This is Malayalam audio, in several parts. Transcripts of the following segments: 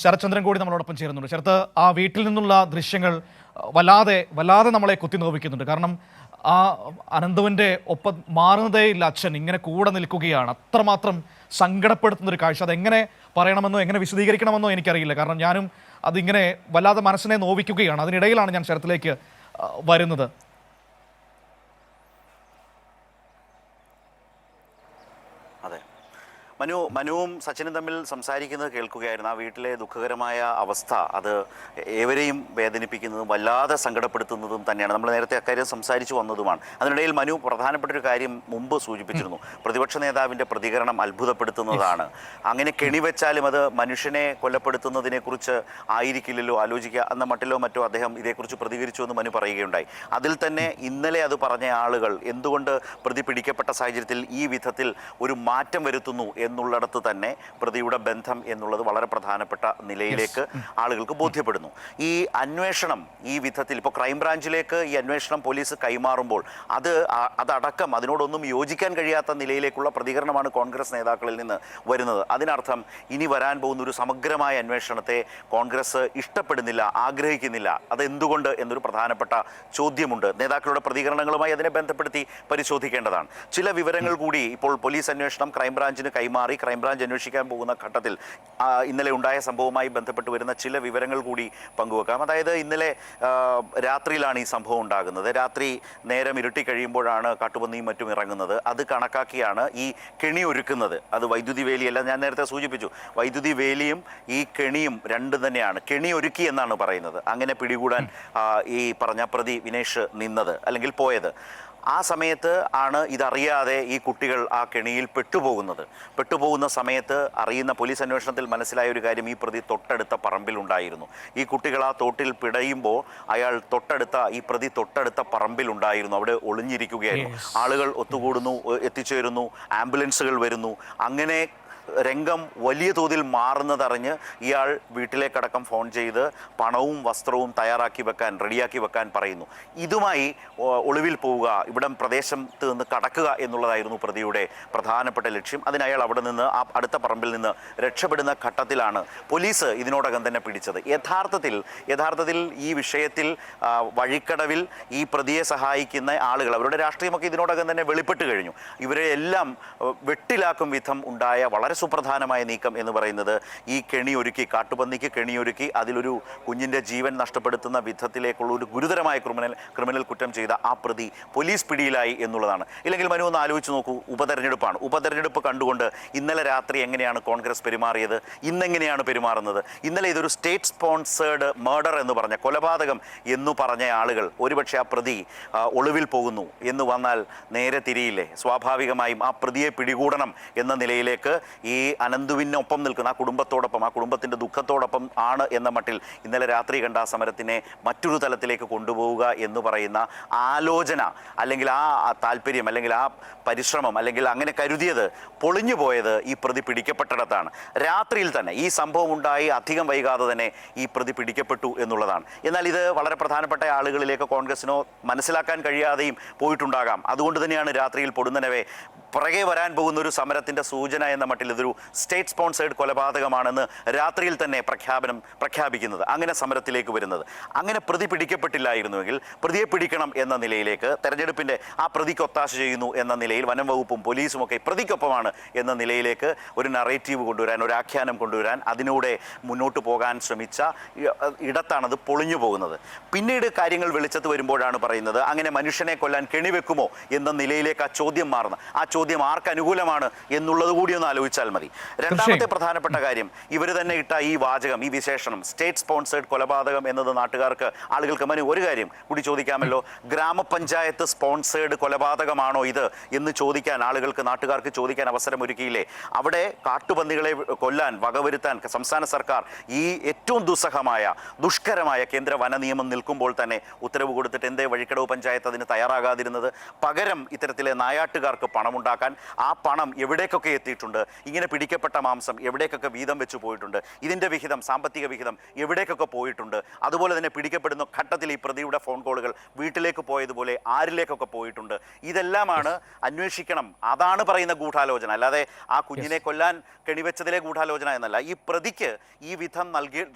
ശരത്ചന്ദ്രൻ കൂടി നമ്മളോടൊപ്പം ചേരുന്നുണ്ട്. ശരത്ത്, ആ വീട്ടിൽ നിന്നുള്ള ദൃശ്യങ്ങൾ വല്ലാതെ വല്ലാതെ നമ്മളെ കുത്തി നോവിക്കുന്നുണ്ട്. കാരണം ആ അനന്തുവിൻ്റെ ഒപ്പം മാറുന്നതേ ഇല്ല അച്ഛൻ, ഇങ്ങനെ കൂടെ നിൽക്കുകയാണ്. അത്രമാത്രം സങ്കടപ്പെടുത്തുന്നൊരു കാഴ്ച. അതെങ്ങനെ പറയണമെന്നോ എങ്ങനെ വിശദീകരിക്കണമെന്നോ എനിക്കറിയില്ല. കാരണം ഞാനും അതിങ്ങനെ വല്ലാതെ മനസ്സിനെ നോവിക്കുകയാണ്. അതിനിടയിലാണ് ഞാൻ ശരത്തിലേക്ക് വരുന്നത്. അതെ, മനുവും സച്ചിനും തമ്മിൽ സംസാരിക്കുന്നത് കേൾക്കുകയായിരുന്നു. ആ വീട്ടിലെ ദുഃഖകരമായ അവസ്ഥ അത് ഏവരെയും വേദനിപ്പിക്കുന്നതും വല്ലാതെ സങ്കടപ്പെടുത്തുന്നതും തന്നെയാണ്. നമ്മൾ നേരത്തെ അക്കാര്യം സംസാരിച്ചു വന്നതുമാണ്. അതിനിടയിൽ മനു പ്രധാനപ്പെട്ട ഒരു കാര്യം മുമ്പ് സൂചിപ്പിച്ചിരുന്നു. പ്രതിപക്ഷ നേതാവിൻ്റെ പ്രതികരണം അത്ഭുതപ്പെടുത്തുന്നതാണ്. അങ്ങനെ കെണിവെച്ചാലും അത് മനുഷ്യനെ കൊലപ്പെടുത്തുന്നതിനെക്കുറിച്ച് ആയിരിക്കില്ലല്ലോ ആലോചിക്കുക എന്ന മട്ടിലോ മറ്റോ അദ്ദേഹം ഇതേക്കുറിച്ച് പ്രതികരിച്ചു എന്ന് മനു പറയുകയുണ്ടായി. അതിൽ തന്നെ ഇന്നലെ അത് പറഞ്ഞ ആളുകൾ എന്തുകൊണ്ട് പ്രതി പിടിക്കപ്പെട്ട സാഹചര്യത്തിൽ ഈ വിധത്തിൽ ഒരു മാറ്റം വരുത്തുന്നു എന്നുള്ളിടത്ത് തന്നെ പ്രതിയുടെ ബന്ധം എന്നുള്ളത് വളരെ പ്രധാനപ്പെട്ട നിലയിലേക്ക് ആളുകൾക്ക് ബോധ്യപ്പെടുന്നു. ഈ അന്വേഷണം ഈ വിധത്തിൽ ഇപ്പോൾ ക്രൈംബ്രാഞ്ചിലേക്ക് ഈ അന്വേഷണം പോലീസ് കൈമാറുമ്പോൾ അതടക്കം അതിനോടൊന്നും യോജിക്കാൻ കഴിയാത്ത നിലയിലേക്കുള്ള പ്രതികരണമാണ് കോൺഗ്രസ് നേതാക്കളിൽ നിന്ന് വരുന്നത്. അതിനർത്ഥം ഇനി വരാൻ പോകുന്ന ഒരു സമഗ്രമായ അന്വേഷണത്തെ കോൺഗ്രസ് ഇഷ്ടപ്പെടുന്നില്ല, ആഗ്രഹിക്കുന്നില്ല. അതെന്തുകൊണ്ട് എന്നൊരു പ്രധാനപ്പെട്ട ചോദ്യമുണ്ട്. നേതാക്കളുടെ പ്രതികരണങ്ങളുമായി അതിനെ ബന്ധപ്പെടുത്തി പരിശോധിക്കേണ്ടതാണ്. ചില വിവരങ്ങൾ കൂടി ഇപ്പോൾ പോലീസ് അന്വേഷണം ക്രൈംബ്രാഞ്ചിന് കൈമാറി ക്രൈംബ്രാഞ്ച് അന്വേഷിക്കാൻ പോകുന്ന ഘട്ടത്തിൽ ഇന്നലെ ഉണ്ടായ സംഭവവുമായി ബന്ധപ്പെട്ട് വരുന്ന ചില വിവരങ്ങൾ കൂടി പങ്കുവെക്കാം. അതായത് ഇന്നലെ രാത്രിയിലാണ് ഈ സംഭവം ഉണ്ടാകുന്നത്. രാത്രി നേരം ഇരുട്ടി കഴിയുമ്പോഴാണ് കാട്ടുപന്നിയും മറ്റും ഇറങ്ങുന്നത്. അത് കണക്കാക്കിയാണ് ഈ കെണി ഒരുക്കുന്നത്. അത് വൈദ്യുതി വേലിയല്ല, ഞാൻ നേരത്തെ സൂചിപ്പിച്ചു. വൈദ്യുതി വേലിയും ഈ കെണിയും രണ്ടും തന്നെയാണ്. കെണി ഒരുക്കി എന്നാണ് പറയുന്നത്. അങ്ങനെ പിടികൂടാൻ ഈ പറഞ്ഞ പ്രതി വിനേഷ് നിന്നത് അല്ലെങ്കിൽ പോയത്. ആ സമയത്ത് ആണ് ഇതറിയാതെ ഈ കുട്ടികൾ ആ കെണിയിൽ പെട്ടുപോകുന്ന സമയത്ത് അറിയുന്ന പോലീസ് അന്വേഷണത്തിൽ മനസ്സിലായ ഒരു കാര്യം, ഈ പ്രതി തൊട്ടടുത്ത പറമ്പിലുണ്ടായിരുന്നു. ഈ കുട്ടികൾ ആ തോട്ടിൽ പിടയുമ്പോൾ ഈ പ്രതി തൊട്ടടുത്ത പറമ്പിലുണ്ടായിരുന്നു. അവിടെ ഒളിഞ്ഞിരിക്കുകയായിരുന്നു. ആളുകൾ ഒത്തുകൂടുന്നു, എത്തിച്ചേരുന്നു, ആംബുലൻസുകൾ വരുന്നു. അങ്ങനെ രംഗം വലിയ തോതിൽ മാറുന്നതറിഞ്ഞ് ഇയാൾ വീട്ടിലേക്കടക്കം ഫോൺ ചെയ്ത് പണവും വസ്ത്രവും റെഡിയാക്കി വെക്കാൻ പറയുന്നു. ഇതുമായി ഒളിവിൽ പോവുക, ഇവിടെ പ്രദേശത്ത് നിന്ന് കടക്കുക എന്നുള്ളതായിരുന്നു പ്രതിയുടെ പ്രധാനപ്പെട്ട ലക്ഷ്യം. അതിന് അയാൾ അവിടെ നിന്ന് ആ അടുത്ത പറമ്പിൽ നിന്ന് രക്ഷപ്പെടുന്ന ഘട്ടത്തിലാണ് പോലീസ് ഇതിനോടകം തന്നെ പിടിച്ചത്. യഥാർത്ഥത്തിൽ ഈ വിഷയത്തിൽ വഴിക്കടവിൽ ഈ പ്രതിയെ സഹായിക്കുന്ന ആളുകൾ, അവരുടെ രാഷ്ട്രീയമൊക്കെ ഇതിനോടകം തന്നെ വെളിപ്പെട്ട് കഴിഞ്ഞു. ഇവരെ എല്ലാം വെട്ടിലാക്കും വിധം ഉണ്ടായ വളരെ സുപ്രധാനമായ നീക്കം എന്ന് പറയുന്നത് ഈ കെണിയൊരുക്കി, കാട്ടുപന്നിക്ക് കെണിയൊരുക്കി അതിലൊരു കുഞ്ഞിൻ്റെ ജീവൻ നഷ്ടപ്പെടുത്തുന്ന വിധത്തിലേക്കുള്ള ഒരു ഗുരുതരമായ ക്രിമിനൽ കുറ്റം ചെയ്ത ആ പ്രതി പോലീസ് പിടിയിലായി എന്നുള്ളതാണ്. ഇല്ലെങ്കിൽ മനു ഒന്ന് ആലോചിച്ച് നോക്കൂ, ഉപതെരഞ്ഞെടുപ്പാണ്. ഉപതെരഞ്ഞെടുപ്പ് കണ്ടുകൊണ്ട് ഇന്നലെ രാത്രി എങ്ങനെയാണ് കോൺഗ്രസ് പെരുമാറിയത്, ഇന്നെങ്ങനെയാണ് പെരുമാറുന്നത്? ഇന്നലെ ഇതൊരു സ്റ്റേറ്റ് സ്പോൺസേഡ് മർഡർ എന്ന് പറഞ്ഞ, കൊലപാതകം എന്ന് പറഞ്ഞ ആളുകൾ ഒരുപക്ഷെ ആ പ്രതി ഒളിവിൽ പോകുന്നു എന്ന് വന്നാൽ നേരെ തിരിയില്ലേ? സ്വാഭാവികമായും ആ പ്രതിയെ പിടികൂടണം എന്ന നിലയിലേക്ക് ഈ അനന്തുവിനൊപ്പം നിൽക്കുന്ന ആ കുടുംബത്തോടൊപ്പം, ആ കുടുംബത്തിൻ്റെ ദുഃഖത്തോടൊപ്പം ആണ് എന്ന മട്ടിൽ ഇന്നലെ രാത്രി കണ്ട ആ സമരത്തിനെ മറ്റൊരു തലത്തിലേക്ക് കൊണ്ടുപോവുക എന്ന് പറയുന്ന ആലോചന അല്ലെങ്കിൽ ആ താല്പര്യം അല്ലെങ്കിൽ ആ പരിശ്രമം അല്ലെങ്കിൽ അങ്ങനെ കരുതിയത് പൊളിഞ്ഞു പോയത് ഈ പ്രതി പിടിക്കപ്പെട്ടിടത്താണ്. രാത്രിയിൽ തന്നെ ഈ സംഭവം ഉണ്ടായി അധികം വൈകാതെ തന്നെ ഈ പ്രതി പിടിക്കപ്പെട്ടു എന്നുള്ളതാണ്. എന്നാൽ ഇത് വളരെ പ്രധാനപ്പെട്ട ആളുകളിലേക്ക് കോൺഗ്രസിനോ മനസ്സിലാക്കാൻ കഴിയാതെയും പോയിട്ടുണ്ടാകാം. അതുകൊണ്ട് തന്നെയാണ് രാത്രിയിൽ പൊടുന്നനവേ പുറകെ വരാൻ പോകുന്ന ഒരു സമരത്തിൻ്റെ സൂചന എന്ന മട്ടിൽ ഇതൊരു സ്റ്റേറ്റ് സ്പോൺസേഡ് കൊലപാതകമാണെന്ന് രാത്രിയിൽ തന്നെ പ്രഖ്യാപിക്കുന്നത്, അങ്ങനെ സമരത്തിലേക്ക് വരുന്നത്. അങ്ങനെ പ്രതി പിടിക്കപ്പെട്ടില്ലായിരുന്നുവെങ്കിൽ പ്രതിയെ പിടിക്കണം എന്ന നിലയിലേക്ക്, തെരഞ്ഞെടുപ്പിൻ്റെ ആ പ്രതിക്ക് ഒത്താശ ചെയ്യുന്നു എന്ന നിലയിൽ വനം വകുപ്പും പോലീസും ഒക്കെ പ്രതിക്കൊപ്പമാണ് എന്ന നിലയിലേക്ക് ഒരു നറേറ്റീവ് കൊണ്ടുവരാൻ, ഒരു ആഖ്യാനം കൊണ്ടുവരാൻ, അതിലൂടെ മുന്നോട്ട് പോകാൻ ശ്രമിച്ച ഇടത്താണത് പൊളിഞ്ഞു പോകുന്നത്. പിന്നീട് കാര്യങ്ങൾ വെളിച്ചത്ത് വരുമ്പോഴാണ് പറയുന്നത് അങ്ങനെ മനുഷ്യനെ കൊല്ലാൻ കെണിവെക്കുമോ എന്ന നിലയിലേക്ക് ആ ചോദ്യം മാറുന്ന, ആ ചോദ്യം ആർക്ക് അനുകൂലമാണ് എന്നുള്ളത് കൂടി ഒന്ന് ആലോചിച്ചാൽ മതി. രണ്ടാമത്തെ പ്രധാനപ്പെട്ട കാര്യം, ഇവർ തന്നെ ഇട്ട ഈ വാചകം, ഈ വിശേഷണം സ്റ്റേറ്റ് സ്പോൺസേഡ് കൊലപാതകം എന്നത് ആളുകൾക്ക് മനു ഒരു കാര്യം കൂടി ചോദിക്കാമല്ലോ. ഗ്രാമപഞ്ചായത്ത് സ്പോൺസേഡ് കൊലപാതകമാണോ ഇത് എന്ന് ചോദിക്കാൻ നാട്ടുകാർക്ക് ചോദിക്കാൻ അവസരമൊരുക്കിയില്ലേ? അവിടെ കാട്ടുപന്നികളെ കൊല്ലാൻ വകവരുത്താൻ സംസ്ഥാന സർക്കാർ ഈ ഏറ്റവും ദുഷ്കരമായ കേന്ദ്ര വന നിയമം നിൽക്കുമ്പോൾ തന്നെ ഉത്തരവ് കൊടുത്തിട്ട് എന്തേ വഴിക്കടവ് പഞ്ചായത്ത് അതിന് തയ്യാറാകാതിരുന്നത്? പകരം ഇത്തരത്തിലെ നായാട്ടുകാർക്ക് പണമുണ്ടാക്കി മനസ്സിലാക്കാൻ ആ പണം എവിടേക്കൊക്കെ എത്തിയിട്ടുണ്ട്, ഇങ്ങനെ പിടിക്കപ്പെട്ട മാംസം എവിടേക്കൊക്കെ വീതം വെച്ച് പോയിട്ടുണ്ട്, ഇതിൻ്റെ വിഹിതം, സാമ്പത്തിക വിഹിതം എവിടേക്കൊക്കെ പോയിട്ടുണ്ട്, അതുപോലെ തന്നെ പിടിക്കപ്പെടുന്ന ഘട്ടത്തിൽ ഈ പ്രതിയുടെ ഫോൺ കോളുകൾ വീട്ടിലേക്ക് പോയതുപോലെ ആരിലേക്കൊക്കെ പോയിട്ടുണ്ട്, ഇതെല്ലാമാണ് അന്വേഷിക്കണം. അതാണ് പറയുന്ന ഗൂഢാലോചന. അല്ലാതെ ആ കുഞ്ഞിനെ കൊല്ലാൻ കെണിവെച്ചതിലെ ഗൂഢാലോചന എന്നല്ല. ഈ പ്രതിക്ക് ഈ വിധം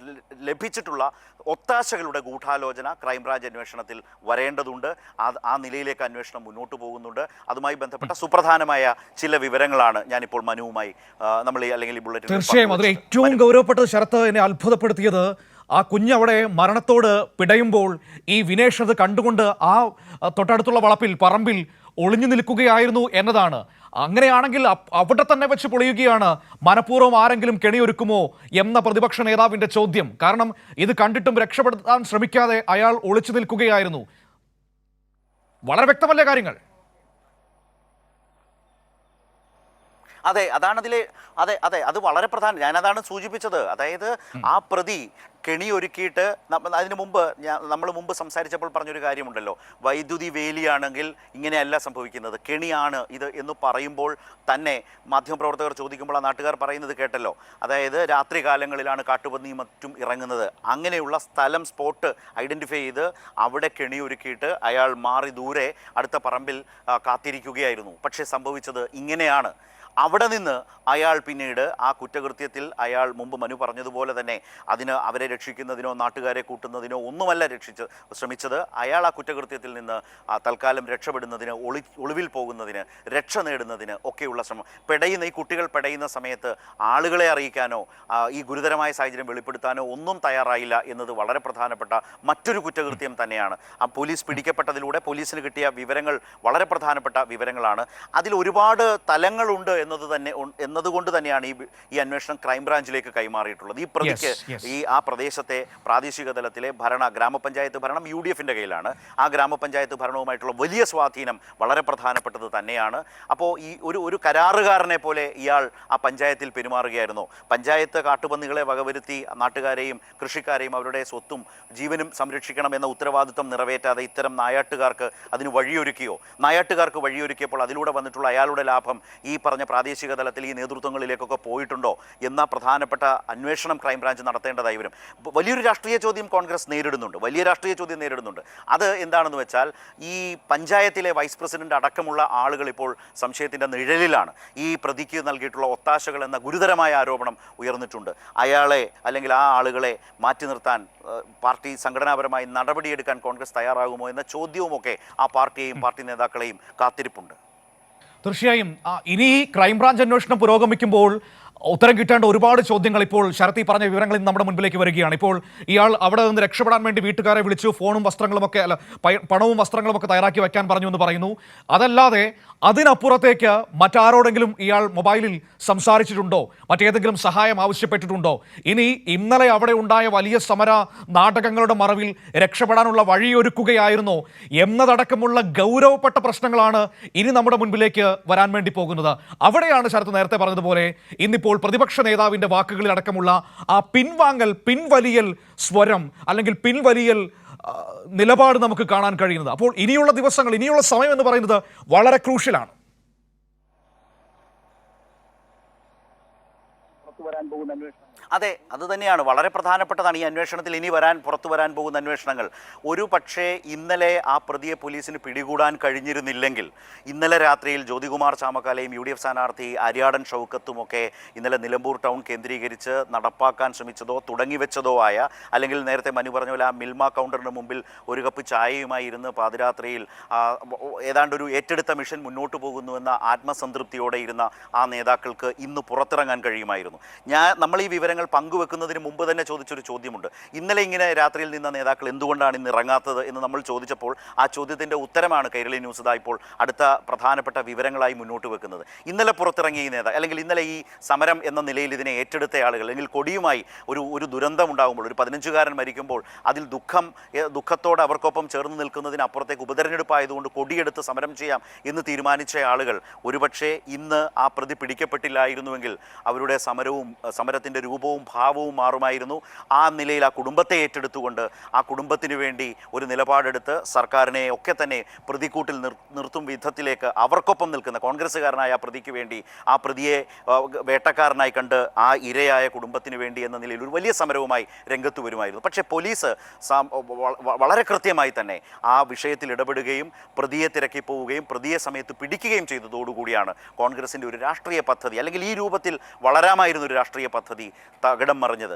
ലഭിച്ചിട്ടുള്ള ഒത്താശകളുടെ ഗൂഢാലോചന ക്രൈംബ്രാഞ്ച് അന്വേഷണത്തിൽ വരേണ്ടതുണ്ട്. ആ നിലയിലേക്ക് അന്വേഷണം മുന്നോട്ട് പോകുന്നുണ്ട്. അതുമായി ബന്ധപ്പെട്ട സുപ്രധാനമായ ചില വിവരങ്ങളാണ് ഞാനിപ്പോൾ മനുവുമായി നമ്മൾ അല്ലെങ്കിൽ ഈ ബുള്ളറ്റിൻ. തീർച്ചയായും അതിൽ ഏറ്റവും ഗൗരവപ്പെട്ടത് ശരത്ത് എന്നെ അത്ഭുതപ്പെടുത്തിയത് ആ കുഞ്ഞവിടെ മരണത്തോട് പിടയുമ്പോൾ ഈ വിനേഷ് അത് കണ്ടുകൊണ്ട് ആ തൊട്ടടുത്തുള്ള വളപ്പിൽ പറമ്പിൽ ഒളിഞ്ഞു നിൽക്കുകയായിരുന്നു എന്നതാണ്. അങ്ങനെയാണെങ്കിൽ അവിടെ തന്നെ വെച്ച് പൊളിയുകയാണ്. മനഃപൂർവ്വം ആരെങ്കിലും കെണിയൊരുക്കുമോ എന്ന പ്രതിപക്ഷ നേതാവിന്റെ ചോദ്യം. കാരണം ഇത് കണ്ടിട്ടും രക്ഷപ്പെടുത്താൻ ശ്രമിക്കാതെ അയാൾ ഒളിച്ചു നിൽക്കുകയായിരുന്നു. വളരെ വ്യക്തമല്ലേ കാര്യങ്ങൾ? അതെ, അത് വളരെ പ്രധാനം. ഞാനതാണ് സൂചിപ്പിച്ചത്. അതായത് ആ പ്രതി കെണിയൊരുക്കിയിട്ട് അതിന് മുമ്പ് നമ്മൾ മുമ്പ് സംസാരിച്ചപ്പോൾ പറഞ്ഞൊരു കാര്യമുണ്ടല്ലോ, വൈദ്യുതി വേലിയാണെങ്കിൽ ഇങ്ങനെയല്ല സംഭവിക്കുന്നത്, കെണിയാണ് ഇത് എന്ന് പറയുമ്പോൾ തന്നെ മാധ്യമപ്രവർത്തകർ ചോദിക്കുമ്പോൾ ആ നാട്ടുകാർ പറയുന്നത് കേട്ടല്ലോ. അതായത് രാത്രി കാലങ്ങളിലാണ് കാട്ടുപന്നിയും മറ്റും ഇറങ്ങുന്നത്. അങ്ങനെയുള്ള സ്ഥലം, സ്പോട്ട് ഐഡൻറ്റിഫൈ ചെയ്ത് അവിടെ കെണിയൊരുക്കിയിട്ട് അയാൾ മാറി ദൂരെ അടുത്ത പറമ്പിൽ കാത്തിരിക്കുകയായിരുന്നു. പക്ഷേ സംഭവിച്ചത് ഇങ്ങനെയാണ്. അവിടെ നിന്ന് അയാൾ പിന്നീട് ആ കുറ്റകൃത്യത്തിൽ അയാൾ മുമ്പ് മനു പറഞ്ഞതുപോലെ തന്നെ അവരെ രക്ഷിക്കുന്നതിനോ നാട്ടുകാരെ കൂട്ടുന്നതിനോ ഒന്നുമല്ല ശ്രമിച്ചത്. അയാൾ ആ കുറ്റകൃത്യത്തിൽ നിന്ന് തൽക്കാലം രക്ഷപ്പെടുന്നതിന്, ഒളിവിൽ പോകുന്നതിന്, രക്ഷ നേടുന്നതിന് ഒക്കെയുള്ള ശ്രമം. ഈ കുട്ടികൾ പെടയുന്ന സമയത്ത് ആളുകളെ അറിയിക്കാനോ ഈ ഗുരുതരമായ സാഹചര്യം വെളിപ്പെടുത്താനോ ഒന്നും തയ്യാറായില്ല എന്നത് വളരെ പ്രധാനപ്പെട്ട മറ്റൊരു കുറ്റകൃത്യം തന്നെയാണ്. ആ പോലീസ് പിടിക്കപ്പെട്ടതിലൂടെ പോലീസിന് കിട്ടിയ വിവരങ്ങൾ വളരെ പ്രധാനപ്പെട്ട വിവരങ്ങളാണ്. അതിൽ ഒരുപാട് തലങ്ങളുണ്ട് എന്നതുകൊണ്ട് തന്നെയാണ് ഈ അന്വേഷണം ക്രൈംബ്രാഞ്ചിലേക്ക് കൈമാറിയിട്ടുള്ളത്. ഈ പ്രതിക്ക് ആ പ്രദേശത്തെ പ്രാദേശിക തലത്തിലെ ഗ്രാമപഞ്ചായത്ത് ഭരണം UDFന്റെ കയ്യിലാണ്. ആ ഗ്രാമപഞ്ചായത്ത് ഭരണവുമായിട്ടുള്ള വലിയ സ്വാധീനം വളരെ പ്രധാനപ്പെട്ടത് തന്നെയാണ്. അപ്പോൾ ഈ ഒരു കരാറുകാരനെ പോലെ ഇയാൾ ആ പഞ്ചായത്തിൽ പെരുമാറുകയായിരുന്നു. പഞ്ചായത്ത് കാട്ടുപന്നികളെ വകവരുത്തി നാട്ടുകാരെയും കൃഷിക്കാരെയും അവരുടെ സ്വത്തും ജീവനും സംരക്ഷിക്കണം എന്ന ഉത്തരവാദിത്വം നിറവേറ്റാതെ ഇത്തരം നായാട്ടുകാർക്ക് അതിന് നായാട്ടുകാർക്ക് വഴിയൊരുക്കിയപ്പോൾ അതിലൂടെ വന്നിട്ടുള്ള അയാളുടെ ലാഭം ഈ പറഞ്ഞ പ്രാദേശിക തലത്തിൽ ഈ നേതൃത്വങ്ങളിലേക്കൊക്കെ പോയിട്ടുണ്ടോ എന്ന പ്രധാനപ്പെട്ട അന്വേഷണം ക്രൈംബ്രാഞ്ച് നടത്തേണ്ടതായി വരും. വലിയൊരു രാഷ്ട്രീയ ചോദ്യം കോൺഗ്രസ് നേരിടുന്നുണ്ട്. അത് എന്താണെന്ന് വെച്ചാൽ ഈ പഞ്ചായത്തിലെ വൈസ് പ്രസിഡന്റ് അടക്കമുള്ള ആളുകൾ ഇപ്പോൾ സംശയത്തിൻ്റെ നിഴലിലാണ്. ഈ പ്രതിക്ക് നൽകിയിട്ടുള്ള ഒത്താശകൾ എന്ന ഗുരുതരമായ ആരോപണം ഉയർന്നിട്ടുണ്ട്. അയാളെ അല്ലെങ്കിൽ ആ ആളുകളെ മാറ്റി നിർത്താൻ പാർട്ടി സംഘടനാപരമായി നടപടിയെടുക്കാൻ കോൺഗ്രസ് തയ്യാറാകുമോ എന്ന ചോദ്യവുമൊക്കെ ആ പാർട്ടിയെയും പാർട്ടി നേതാക്കളെയും കാത്തിരിപ്പുണ്ട്. തീർച്ചയായും ഇനി ക്രൈംബ്രാഞ്ച് അന്വേഷണം പുരോഗമിക്കുമ്പോൾ ഉത്തരം കിട്ടേണ്ട ഒരുപാട് ചോദ്യങ്ങൾ ഇപ്പോൾ ശരത്തി പറഞ്ഞ വിവരങ്ങളിൽ നമ്മുടെ മുൻപിലേക്ക് വരികയാണ്. ഇപ്പോൾ ഇയാൾ അവിടെ നിന്ന് രക്ഷപ്പെടാൻ വേണ്ടി വീട്ടുകാരെ വിളിച്ചു, പണവും വസ്ത്രങ്ങളും ഒക്കെ തയ്യാറാക്കി വെക്കാൻ പറഞ്ഞു എന്ന് പറയുന്നു. അതല്ലാതെ അതിനപ്പുറത്തേക്ക് മറ്റാരോടെങ്കിലും ഇയാൾ മൊബൈലിൽ സംസാരിച്ചിട്ടുണ്ടോ, മറ്റേതെങ്കിലും സഹായം ആവശ്യപ്പെട്ടിട്ടുണ്ടോ? ഇന്നലെ അവിടെ ഉണ്ടായ വലിയ സമര നാടകങ്ങളുടെ മറവിൽ രക്ഷപ്പെടാനുള്ള വഴിയൊരുക്കുകയായിരുന്നോ എന്നതടക്കമുള്ള ഗൗരവപ്പെട്ട പ്രശ്നങ്ങളാണ് ഇനി നമ്മുടെ മുൻപിലേക്ക് വരാൻ വേണ്ടി പോകുന്നത്. അവിടെയാണ് ശരത്ത് നേരത്തെ പറഞ്ഞതുപോലെ ഇന്നിപ്പോൾ പ്രതിപക്ഷ നേതാവിന്റെ വാക്കുകളിൽ അടക്കമുള്ള ആ പിൻവലിയൽ സ്വരം അല്ലെങ്കിൽ പിൻവലിയൽ നിലപാട് നമുക്ക് കാണാൻ കഴിയുന്നത്. അപ്പോൾ ഇനിയുള്ള ദിവസങ്ങൾ, ഇനിയുള്ള സമയം എന്ന് പറയുന്നത് വളരെ ക്രൂഷ്യലാണ്. അതെ, അത് തന്നെയാണ് വളരെ പ്രധാനപ്പെട്ടതാണ് ഈ അന്വേഷണത്തിൽ ഇനി പുറത്തു വരാൻ പോകുന്ന അന്വേഷണങ്ങൾ. ഒരു പക്ഷേ ഇന്നലെ ആ പ്രതിയെ പോലീസിന് പിടികൂടാൻ കഴിഞ്ഞിരുന്നില്ലെങ്കിൽ ഇന്നലെ രാത്രിയിൽ ജ്യോതികുമാർ ചാമക്കാലയും UDF സ്ഥാനാർത്ഥി അരിയാടൻ ഷൗക്കത്തുമൊക്കെ ഇന്നലെ നിലമ്പൂർ ടൗൺ കേന്ദ്രീകരിച്ച് നടപ്പാക്കാൻ ശ്രമിച്ചതോ തുടങ്ങിവെച്ചതോ ആയ, അല്ലെങ്കിൽ നേരത്തെ മനു പറഞ്ഞ പോലെ ആ മിൽമ കൗണ്ടറിന് മുമ്പിൽ ഒരു കപ്പ് ചായയുമായി ഇരുന്ന് പാതിരാത്രിയിൽ ഏതാണ്ട് ഒരു ഏറ്റെടുത്ത മിഷൻ മുന്നോട്ട് പോകുന്നുവെന്ന ആത്മസംതൃപ്തിയോടെ ഇരുന്ന ആ നേതാക്കൾക്ക് ഇന്ന് പുറത്തിറങ്ങാൻ കഴിയുമായിരുന്നു. നമ്മൾ ഈ വിവരങ്ങൾ പങ്കുവെക്കുന്നതിന് മുമ്പ് തന്നെ ചോദിച്ചൊരു ചോദ്യമുണ്ട്. ഇന്നലെ ഇങ്ങനെ രാത്രിയിൽ നിന്ന നേതാക്കൾ എന്തുകൊണ്ടാണ് ഇന്ന് ഇറങ്ങാത്തത് എന്ന് നമ്മൾ ചോദിച്ചപ്പോൾ ആ ചോദ്യത്തിൻ്റെ ഉത്തരമാണ് കൈരളി ന്യൂസ് ഇപ്പോൾ അടുത്ത പ്രധാനപ്പെട്ട വിവരങ്ങളായി മുന്നോട്ട് വെക്കുന്നത്. ഇന്നലെ പുറത്തിറങ്ങിയ ഈ അല്ലെങ്കിൽ ഇന്നലെ ഈ സമരം എന്ന നിലയിൽ ഇതിനെ ഏറ്റെടുത്ത ആളുകൾ, അല്ലെങ്കിൽ കൊടിയുമായി ഒരു ദുരന്തം ഉണ്ടാകുമ്പോൾ, ഒരു 15-കാരൻ മരിക്കുമ്പോൾ അതിൽ ദുഃഖത്തോടെ അവർക്കൊപ്പം ചേർന്ന് നിൽക്കുന്നതിനപ്പുറത്തേക്ക് ഉപതെരഞ്ഞെടുപ്പ് ആയതുകൊണ്ട് കൊടിയെടുത്ത് സമരം ചെയ്യാം എന്ന് തീരുമാനിച്ച ആളുകൾ ഒരുപക്ഷെ ഇന്ന് ആ പ്രതി പിടിക്കപ്പെട്ടില്ലായിരുന്നുവെങ്കിൽ അവരുടെ സമരത്തിൻ്റെ രൂപവും രൂപവും ഭാവവും മാറുമായിരുന്നു. ആ നിലയിൽ ആ കുടുംബത്തെ ഏറ്റെടുത്തുകൊണ്ട് ആ കുടുംബത്തിന് വേണ്ടി ഒരു നിലപാടെടുത്ത് സർക്കാരിനെ ഒക്കെ തന്നെ പ്രതിക്കൂട്ടിൽ നിർത്തും വിധത്തിലേക്ക് അവർക്കൊപ്പം നിൽക്കുന്ന കോൺഗ്രസ്സുകാരനായ ആ പ്രതിക്ക് വേണ്ടി, ആ പ്രതിയെ വേട്ടക്കാരനായി കണ്ട് ആ ഇരയായ കുടുംബത്തിന് വേണ്ടി എന്ന നിലയിൽ ഒരു വലിയ സമരവുമായി രംഗത്ത് വരുമായിരുന്നു. പക്ഷേ പോലീസ് വളരെ കൃത്യമായി തന്നെ ആ വിഷയത്തിൽ ഇടപെടുകയും പ്രതിയെ തിരക്കി പോവുകയും പ്രതിയെ സമയത്ത് പിടിക്കുകയും ചെയ്തതോടുകൂടിയാണ് കോൺഗ്രസിൻ്റെ ഒരു രാഷ്ട്രീയ പദ്ധതി, അല്ലെങ്കിൽ ഈ രൂപത്തിൽ വളരാമായിരുന്ന ഒരു രാഷ്ട്രീയ പദ്ധതി തകിടം മറിഞ്ഞത്.